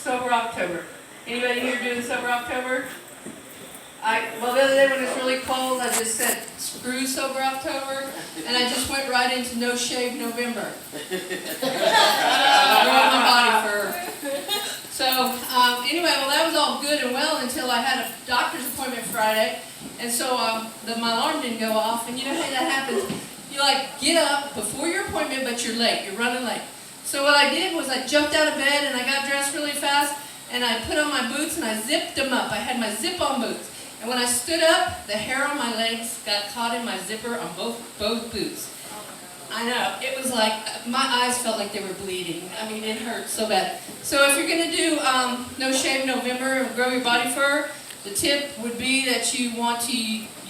Sober October. Anybody here doing Sober October? Well, the other day when it's really cold, I just said, screw Sober October, and I just went right into No Shave November. Growing my body fur. So, anyway, well, that was all good and well until I had a doctor's appointment Friday, and so my alarm didn't go off, and you know how that happens? You get up before your appointment, but you're late, you're running late. So what I did was I jumped out of bed and I got dressed really fast, and I put on my boots and I zipped them up. I had my zip-on boots. And when I stood up, the hair on my legs got caught in my zipper on both boots. I know, it was like, my eyes felt like they were bleeding. I mean, it hurt so bad. So if you're going to do No Shave November and grow your body fur, the tip would be that you want to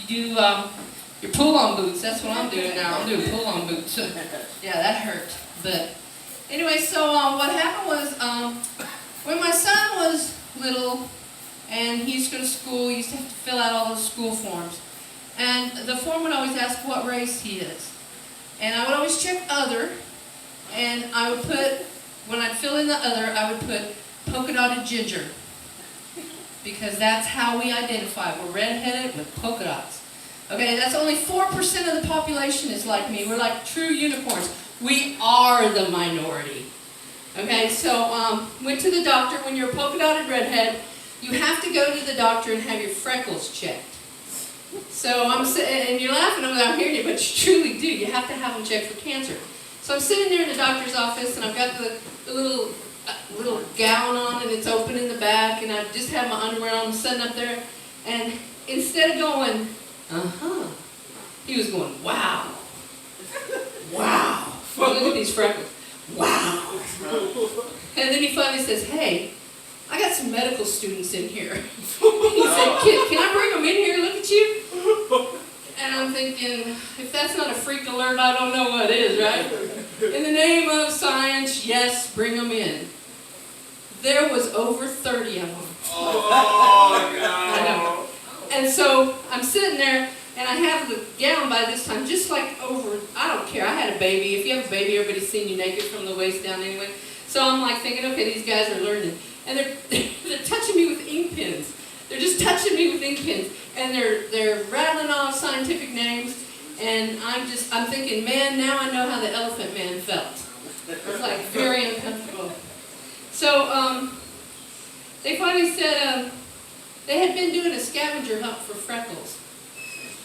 do your pull-on boots. That's what I'm doing now. I'm doing pull-on boots. Yeah, that hurt. But anyway, so what happened was, when my son was little, and he used to go to school, he used to have to fill out all those school forms. And the form would always ask what race he is. And I would always check other, and I would put, when I'd fill in the other, I would put polka dotted ginger. Because that's how we identify. We're redheaded with polka dots. Okay, that's only 4% of the population is like me. We're like true unicorns. We are the minority. Okay, so went to the doctor. When you're a polka dotted redhead, you have to go to the doctor and have your freckles checked. So and you're laughing I'm hearing you, but you truly do. You have to have them checked for cancer. So I'm sitting there in the doctor's office, and I've got the little gown on, and it's open in the back, and I just have my underwear on. I'm sitting up there, and instead of going, he was going, wow, wow. Look at these freckles. Wow. And then he finally says, hey, I got some medical students in here. He said, can I bring them in here and look at you? And I'm thinking, if that's not a freak alert, I don't know what is, right? In the name of science, yes, bring them in. There was over 30 of them. Oh, no. I know. And so I'm sitting there, and I have the gown by this time, just like over, I don't care, I had a baby. If you have a baby, everybody's seen you naked from the waist down anyway. So I'm like thinking, okay, these guys are learning. And they're touching me with ink pens. They're just touching me with ink pens. And they're rattling off scientific names. And I'm thinking, man, now I know how the elephant man felt. It was like very uncomfortable. So they finally said they had been doing a scavenger hunt for freckles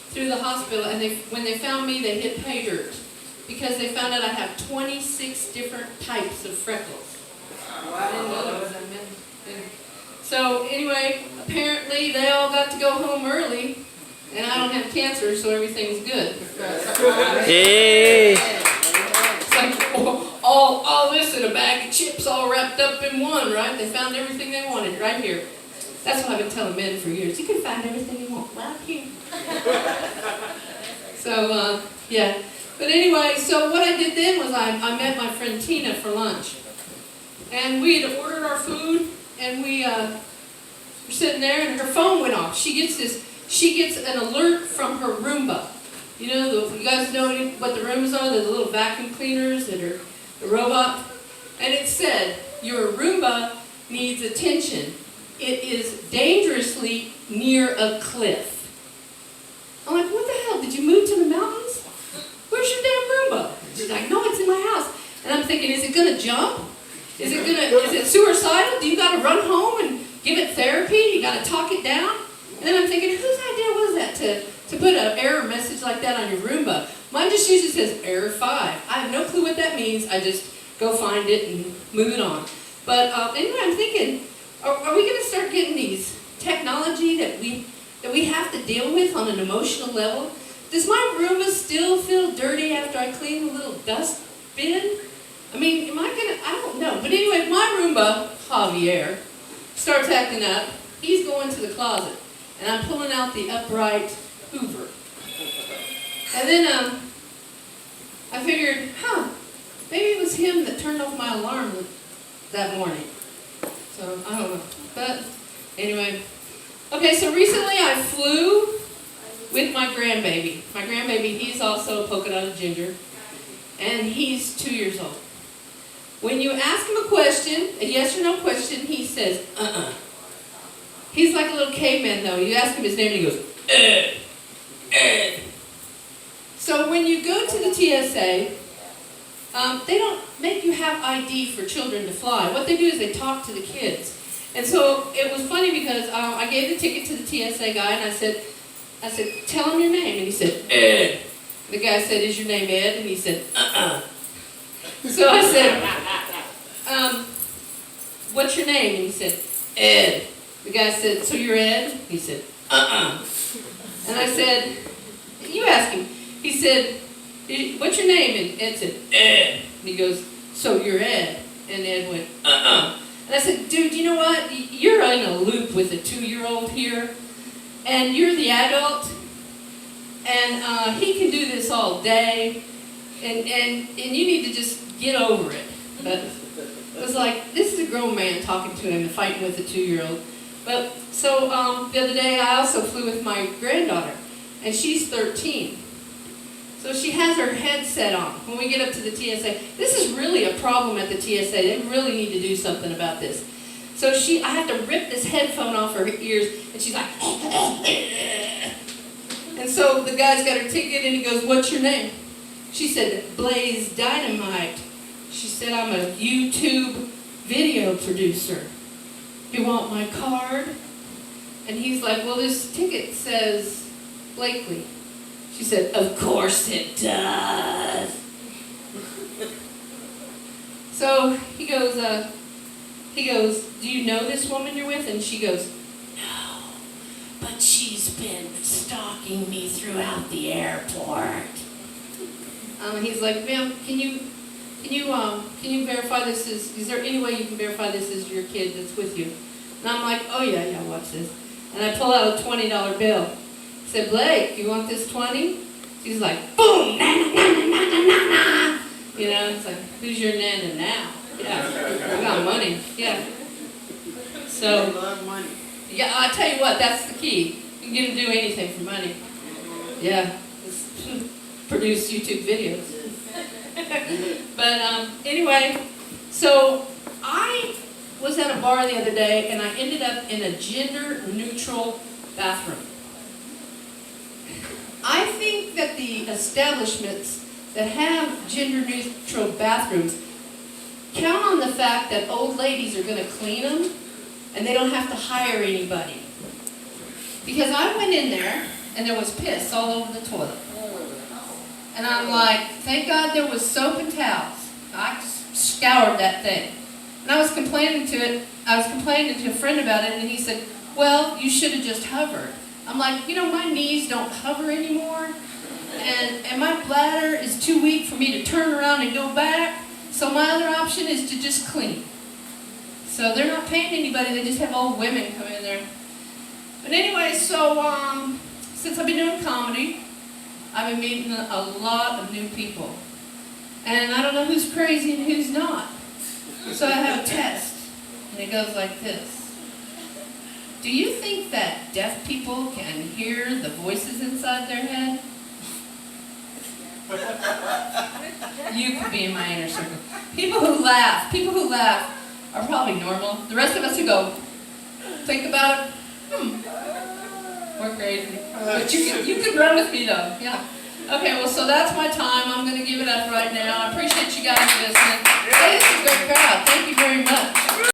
through the hospital, and when they found me, they hit pay dirt because they found out I have 26 different types of freckles. Wow. I didn't know there was that many. So anyway, apparently they all got to go home early, and I don't have cancer, so everything's good. Hey! It's like all this in a bag of chips all wrapped up in one, right? They found everything they wanted right here. That's what I've been telling men for years. You can find everything you want right here. So, yeah. But anyway, so what I did then was I met my friend Tina for lunch. And we had ordered our food, and we were sitting there, and her phone went off. She gets an alert from her Roomba. You know, you guys know what the Roombas are? They're the little vacuum cleaners that are the robot. And it said, your Roomba needs attention. It is dangerously near a cliff. I'm like, what the hell? Did you move to the mountains? Where's your damn Roomba? She's like, no, it's in my house. And I'm thinking, is it going to jump? Is it suicidal? Do you got to run home and give it therapy? You got to talk it down? And then I'm thinking, whose idea was that to put an error message like that on your Roomba? Mine just usually says error 5. I have no clue what that means. I just go find it and move it on. But anyway, I'm thinking, are we going to start getting these technology that we have to deal with on an emotional level? Does my Roomba still feel dirty after I clean the little dust bin? I mean, I don't know. But anyway, if my Roomba, Javier, starts acting up, he's going to the closet. And I'm pulling out the upright Hoover. And then I figured, maybe it was him that turned off my alarm that morning. So, I don't know. But anyway. Okay, so recently I flew with my grandbaby. My grandbaby, he's also a polka dotted ginger. And he's 2 years old. When you ask him a question, a yes or no question, he says, He's like a little caveman, though. You ask him his name, and he goes, So when you go to the TSA, they don't make you have ID for children to fly. What they do is they talk to the kids. And so it was funny because I gave the ticket to the TSA guy, and I said, tell him your name. And he said, Ed. The guy said, is your name Ed? And he said, So I said, what's your name? And he said, Ed. The guy said, so you're Ed? He said, And I said, you ask him. He said, what's your name? And Ed said, Ed. And he goes, so you're Ed? And Ed went, And I said, dude, you know what? You're in a loop with a 2-year-old here, and you're the adult, and he can do this all day, and you need to just get over it. But it was like, this is a grown man talking to him and fighting with a 2-year-old. But so the other day I also flew with my granddaughter, and she's 13. So she has her headset on when we get up to the TSA. This is really a problem at the TSA. They really need to do something about this. So I had to rip this headphone off her ears, and she's like, And so the guy's got her ticket, and he goes, what's your name? She said, Blaze Dynamite. She said, I'm a YouTube video producer. You want my card? And he's like, well, this ticket says Blakely. She said, of course it does. So he goes, do you know this woman you're with? And she goes, no, but she's been stalking me throughout the airport. He's like, ma'am, can you verify this is there any way you can verify this is your kid that's with you? And I'm like, oh yeah, watch this. And I pull out a $20 bill. I said, Blake, you want this 20? She's like, boom, na na na na na na na. You know, it's like, who's your nana now? Yeah, I got money. Yeah. So, yeah, I tell you what, that's the key. You can get them to do anything for money. Yeah, just produce YouTube videos. But anyway, so I was at a bar the other day, and I ended up in a gender-neutral bathroom. I think that the establishments that have gender-neutral bathrooms count on the fact that old ladies are going to clean them, and they don't have to hire anybody. Because I went in there, and there was piss all over the toilet. And I'm like, thank God there was soap and towels. I just scoured that thing. And I was complaining to a friend about it, and he said, well, you should have just hovered. I'm like, you know, my knees don't hover anymore, and my bladder is too weak for me to turn around and go back, so my other option is to just clean. So they're not paying anybody, they just have old women come in there. But anyway, so since I've been doing comedy, I've been meeting a lot of new people. And I don't know who's crazy and who's not. So I have a test, and it goes like this. Do you think that deaf people can hear the voices inside their head? You could be in my inner circle. People who laugh are probably normal. The rest of us who go, think about it, we're crazy. But you can run with me though, yeah. Okay, well, so that's my time. I'm going to give it up right now. I appreciate you guys listening. Hey, this is a great crowd. Thank you very much.